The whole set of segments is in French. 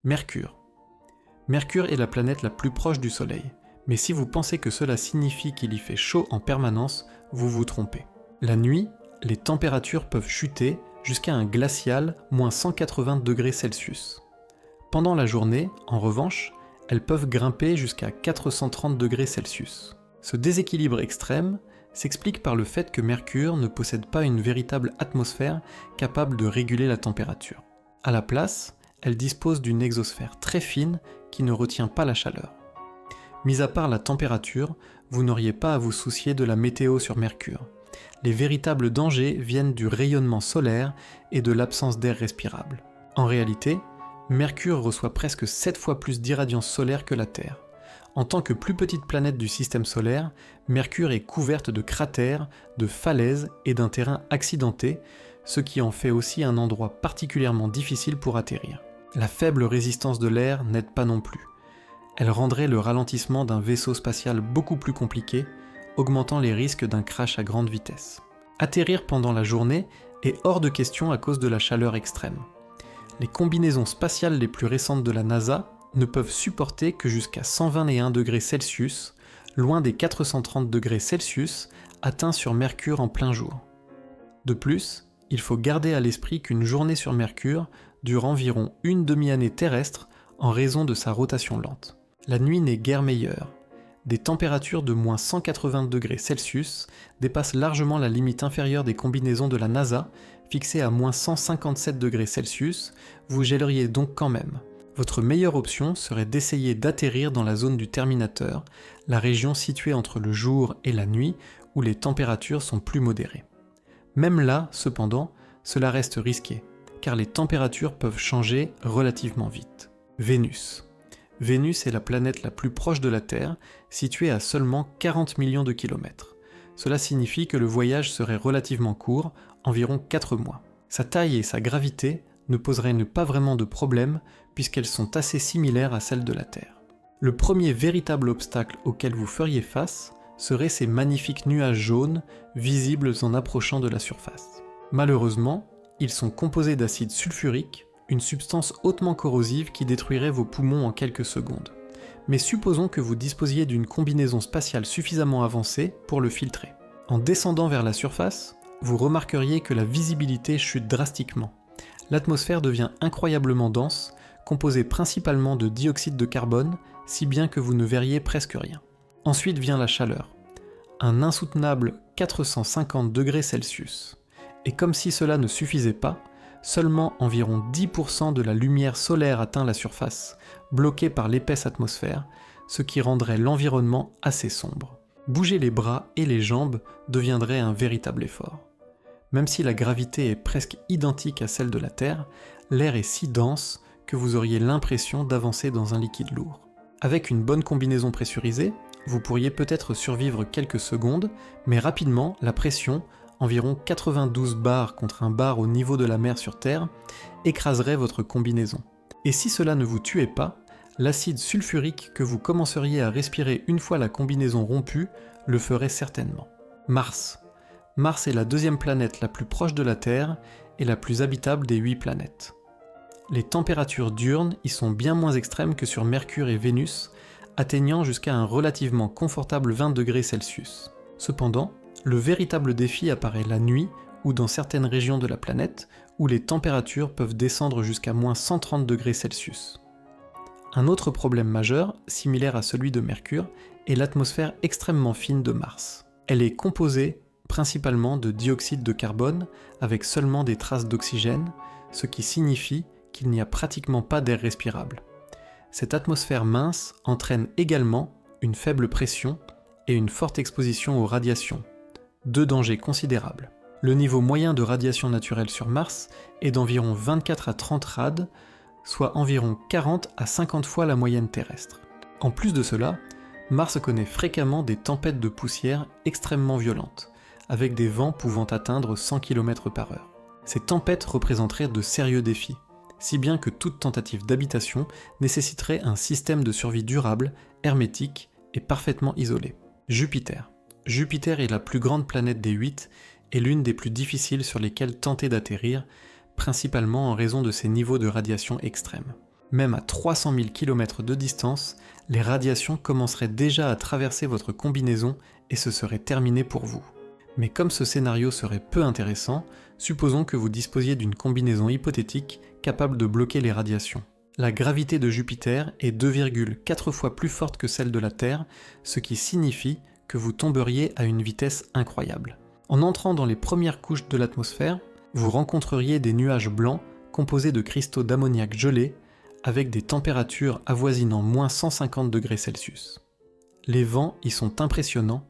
Mercure. Mercure est la planète la plus proche du Soleil, mais si vous pensez que cela signifie qu'il y fait chaud en permanence, vous vous trompez. La nuit, les températures peuvent chuter jusqu'à un glacial moins 180 degrés Celsius. Pendant la journée, en revanche, elles peuvent grimper jusqu'à 430 degrés Celsius. Ce déséquilibre extrême s'explique par le fait que Mercure ne possède pas une véritable atmosphère capable de réguler la température. À la place, elle dispose d'une exosphère très fine qui ne retient pas la chaleur. Mis à part la température, vous n'auriez pas à vous soucier de la météo sur Mercure. Les véritables dangers viennent du rayonnement solaire et de l'absence d'air respirable. En réalité, Mercure reçoit presque 7 fois plus d'irradiance solaire que la Terre. En tant que plus petite planète du système solaire, Mercure est couverte de cratères, de falaises et d'un terrain accidenté, ce qui en fait aussi un endroit particulièrement difficile pour atterrir. La faible résistance de l'air n'aide pas non plus. Elle rendrait le ralentissement d'un vaisseau spatial beaucoup plus compliqué, augmentant les risques d'un crash à grande vitesse. Atterrir pendant la journée est hors de question à cause de la chaleur extrême. Les combinaisons spatiales les plus récentes de la NASA ne peuvent supporter que jusqu'à 121 degrés Celsius, loin des 430 degrés Celsius atteints sur Mercure en plein jour. De plus, il faut garder à l'esprit qu'une journée sur Mercure dure environ une demi-année terrestre en raison de sa rotation lente. La nuit n'est guère meilleure. Des températures de moins 180 degrés Celsius dépassent largement la limite inférieure des combinaisons de la NASA, fixée à moins 157 degrés Celsius, vous gèleriez donc quand même. Votre meilleure option serait d'essayer d'atterrir dans la zone du Terminateur, la région située entre le jour et la nuit où les températures sont plus modérées. Même là, cependant, cela reste risqué, car les températures peuvent changer relativement vite. Vénus. Vénus est la planète la plus proche de la Terre, située à seulement 40 millions de kilomètres. Cela signifie que le voyage serait relativement court, environ 4 mois. Sa taille et sa gravité ne poseraient pas vraiment de problème, puisqu'elles sont assez similaires à celles de la Terre. Le premier véritable obstacle auquel vous feriez face seraient ces magnifiques nuages jaunes, visibles en approchant de la surface. Malheureusement, ils sont composés d'acide sulfurique, une substance hautement corrosive qui détruirait vos poumons en quelques secondes. Mais supposons que vous disposiez d'une combinaison spatiale suffisamment avancée pour le filtrer. En descendant vers la surface, vous remarqueriez que la visibilité chute drastiquement. L'atmosphère devient incroyablement dense, composée principalement de dioxyde de carbone, si bien que vous ne verriez presque rien. Ensuite vient la chaleur. Un insoutenable 450 degrés Celsius. Et comme si cela ne suffisait pas, seulement environ 10% de la lumière solaire atteint la surface, bloquée par l'épaisse atmosphère, ce qui rendrait l'environnement assez sombre. Bouger les bras et les jambes deviendrait un véritable effort. Même si la gravité est presque identique à celle de la Terre, l'air est si dense que vous auriez l'impression d'avancer dans un liquide lourd. Avec une bonne combinaison pressurisée, vous pourriez peut-être survivre quelques secondes, mais rapidement, la pression, environ 92 bars contre un bar au niveau de la mer sur Terre, écraserait votre combinaison. Et si cela ne vous tuait pas, l'acide sulfurique que vous commenceriez à respirer une fois la combinaison rompue le ferait certainement. Mars. Mars est la deuxième planète la plus proche de la Terre et la plus habitable des 8 planètes. Les températures diurnes y sont bien moins extrêmes que sur Mercure et Vénus, atteignant jusqu'à un relativement confortable 20 degrés Celsius. Cependant, le véritable défi apparaît la nuit ou dans certaines régions de la planète où les températures peuvent descendre jusqu'à moins 130 degrés Celsius. Un autre problème majeur, similaire à celui de Mercure, est l'atmosphère extrêmement fine de Mars. Elle est composée principalement de dioxyde de carbone avec seulement des traces d'oxygène, ce qui signifie qu'il n'y a pratiquement pas d'air respirable. Cette atmosphère mince entraîne également une faible pression et une forte exposition aux radiations, deux dangers considérables. Le niveau moyen de radiation naturelle sur Mars est d'environ 24 à 30 rad, soit environ 40 à 50 fois la moyenne terrestre. En plus de cela, Mars connaît fréquemment des tempêtes de poussière extrêmement violentes, avec des vents pouvant atteindre 100 km/h. Ces tempêtes représenteraient de sérieux défis, si bien que toute tentative d'habitation nécessiterait un système de survie durable, hermétique et parfaitement isolé. Jupiter. Jupiter est la plus grande planète des 8 et l'une des plus difficiles sur lesquelles tenter d'atterrir, principalement en raison de ses niveaux de radiation extrêmes. Même à 300 000 km de distance, les radiations commenceraient déjà à traverser votre combinaison et ce serait terminé pour vous. Mais comme ce scénario serait peu intéressant, supposons que vous disposiez d'une combinaison hypothétique capable de bloquer les radiations. La gravité de Jupiter est 2,4 fois plus forte que celle de la Terre, ce qui signifie que vous tomberiez à une vitesse incroyable. En entrant dans les premières couches de l'atmosphère, vous rencontreriez des nuages blancs composés de cristaux d'ammoniac gelés avec des températures avoisinant moins 150 degrés Celsius. Les vents y sont impressionnants,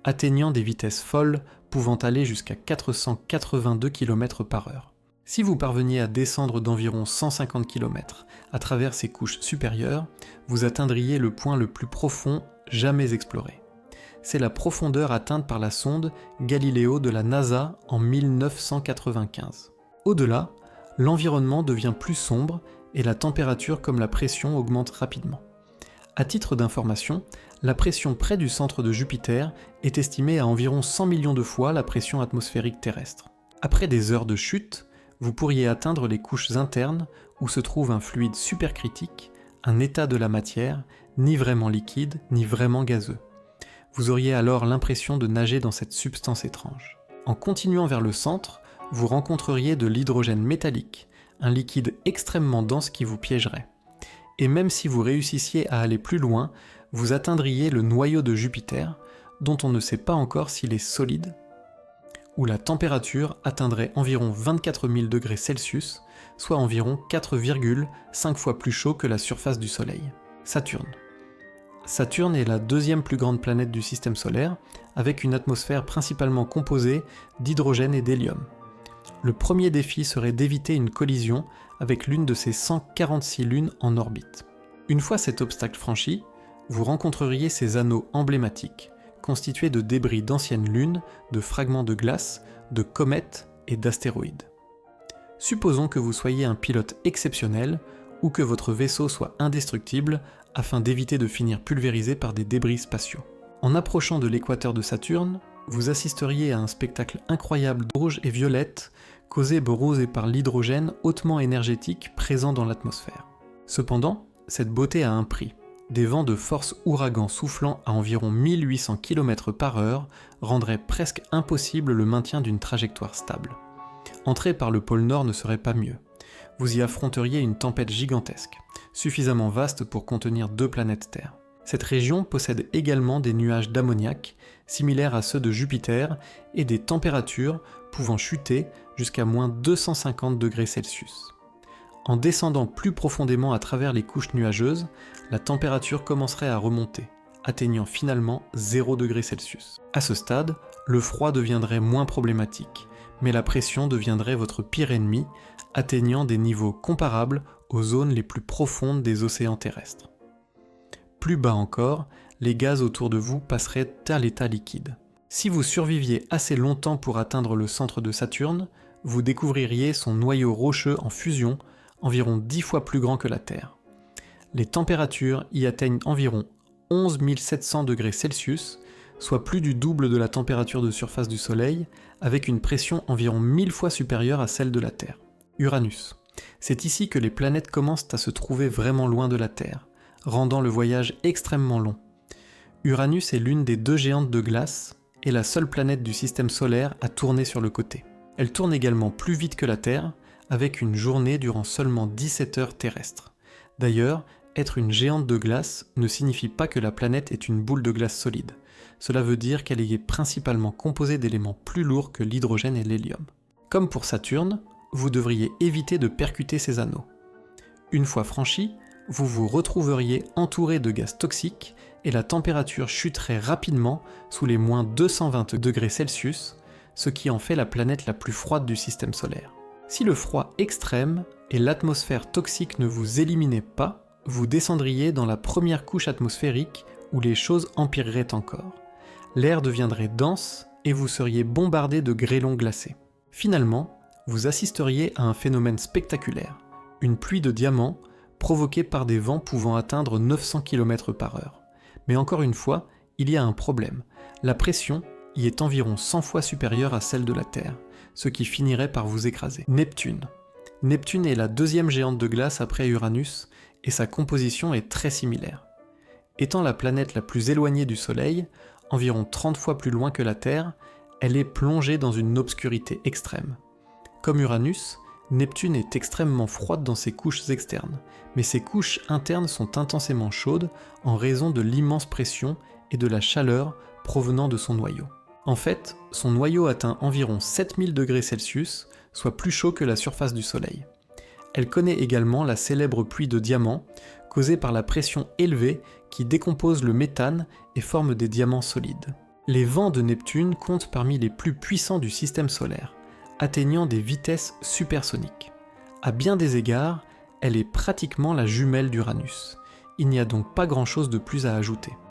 atteignant des vitesses folles pouvant aller jusqu'à 482 km/h. Si vous parveniez à descendre d'environ 150 km à travers ces couches supérieures, vous atteindriez le point le plus profond jamais exploré. C'est la profondeur atteinte par la sonde Galileo de la NASA en 1995. Au-delà, l'environnement devient plus sombre et la température comme la pression augmente rapidement. À titre d'information, la pression près du centre de Jupiter est estimée à environ 100 millions de fois la pression atmosphérique terrestre. Après des heures de chute, vous pourriez atteindre les couches internes où se trouve un fluide supercritique, un état de la matière, ni vraiment liquide, ni vraiment gazeux. Vous auriez alors l'impression de nager dans cette substance étrange. En continuant vers le centre, vous rencontreriez de l'hydrogène métallique, un liquide extrêmement dense qui vous piégerait. Et même si vous réussissiez à aller plus loin, vous atteindriez le noyau de Jupiter, dont on ne sait pas encore s'il est solide, où la température atteindrait environ 24 000 degrés Celsius, soit environ 4,5 fois plus chaud que la surface du Soleil. Saturne. Saturne est la deuxième plus grande planète du système solaire, avec une atmosphère principalement composée d'hydrogène et d'hélium. Le premier défi serait d'éviter une collision avec l'une de ces 146 lunes en orbite. Une fois cet obstacle franchi, vous rencontreriez ces anneaux emblématiques, constitués de débris d'anciennes lunes, de fragments de glace, de comètes et d'astéroïdes. Supposons que vous soyez un pilote exceptionnel ou que votre vaisseau soit indestructible afin d'éviter de finir pulvérisé par des débris spatiaux. En approchant de l'équateur de Saturne, vous assisteriez à un spectacle incroyable de rouge et violette causé par l'hydrogène hautement énergétique présent dans l'atmosphère. Cependant, cette beauté a un prix. Des vents de force ouragan soufflant à environ 1800 km/h rendraient presque impossible le maintien d'une trajectoire stable. Entrer par le pôle Nord ne serait pas mieux. Vous y affronteriez une tempête gigantesque, suffisamment vaste pour contenir 2 planètes Terre. Cette région possède également des nuages d'ammoniac, similaires à ceux de Jupiter, et des températures pouvant chuter jusqu'à moins 250 degrés Celsius. En descendant plus profondément à travers les couches nuageuses, la température commencerait à remonter, atteignant finalement 0 degrés Celsius. À ce stade, le froid deviendrait moins problématique, mais la pression deviendrait votre pire ennemi, atteignant des niveaux comparables aux zones les plus profondes des océans terrestres. Plus bas encore, les gaz autour de vous passeraient à l'état liquide. Si vous surviviez assez longtemps pour atteindre le centre de Saturne, vous découvririez son noyau rocheux en fusion, environ 10 fois plus grand que la Terre. Les températures y atteignent environ 11 700 degrés Celsius, soit plus du double de la température de surface du Soleil, avec une pression environ 1000 fois supérieure à celle de la Terre. Uranus. C'est ici que les planètes commencent à se trouver vraiment loin de la Terre, rendant le voyage extrêmement long. Uranus est l'une des 2 géantes de glace et la seule planète du système solaire à tourner sur le côté. Elle tourne également plus vite que la Terre, avec une journée durant seulement 17 heures terrestres. D'ailleurs, être une géante de glace ne signifie pas que la planète est une boule de glace solide. Cela veut dire qu'elle est principalement composée d'éléments plus lourds que l'hydrogène et l'hélium. Comme pour Saturne, vous devriez éviter de percuter ces anneaux. Une fois franchi, vous vous retrouveriez entouré de gaz toxiques et la température chuterait rapidement sous les moins 220 degrés Celsius, ce qui en fait la planète la plus froide du système solaire. Si le froid extrême et l'atmosphère toxique ne vous éliminaient pas, vous descendriez dans la première couche atmosphérique où les choses empireraient encore. L'air deviendrait dense et vous seriez bombardé de grêlons glacés. Finalement, vous assisteriez à un phénomène spectaculaire, une pluie de diamants provoquée par des vents pouvant atteindre 900 km/h. Mais encore une fois, il y a un problème. La pression y est environ 100 fois supérieure à celle de la Terre, ce qui finirait par vous écraser. Neptune. Neptune est la deuxième géante de glace après Uranus, et sa composition est très similaire. Étant la planète la plus éloignée du Soleil, environ 30 fois plus loin que la Terre, elle est plongée dans une obscurité extrême. Comme Uranus, Neptune est extrêmement froide dans ses couches externes, mais ses couches internes sont intensément chaudes en raison de l'immense pression et de la chaleur provenant de son noyau. En fait, son noyau atteint environ 7000 degrés Celsius, soit plus chaud que la surface du Soleil. Elle connaît également la célèbre pluie de diamants, causée par la pression élevée qui décompose le méthane et forme des diamants solides. Les vents de Neptune comptent parmi les plus puissants du système solaire, atteignant des vitesses supersoniques. À bien des égards, elle est pratiquement la jumelle d'Uranus. Il n'y a donc pas grand-chose de plus à ajouter.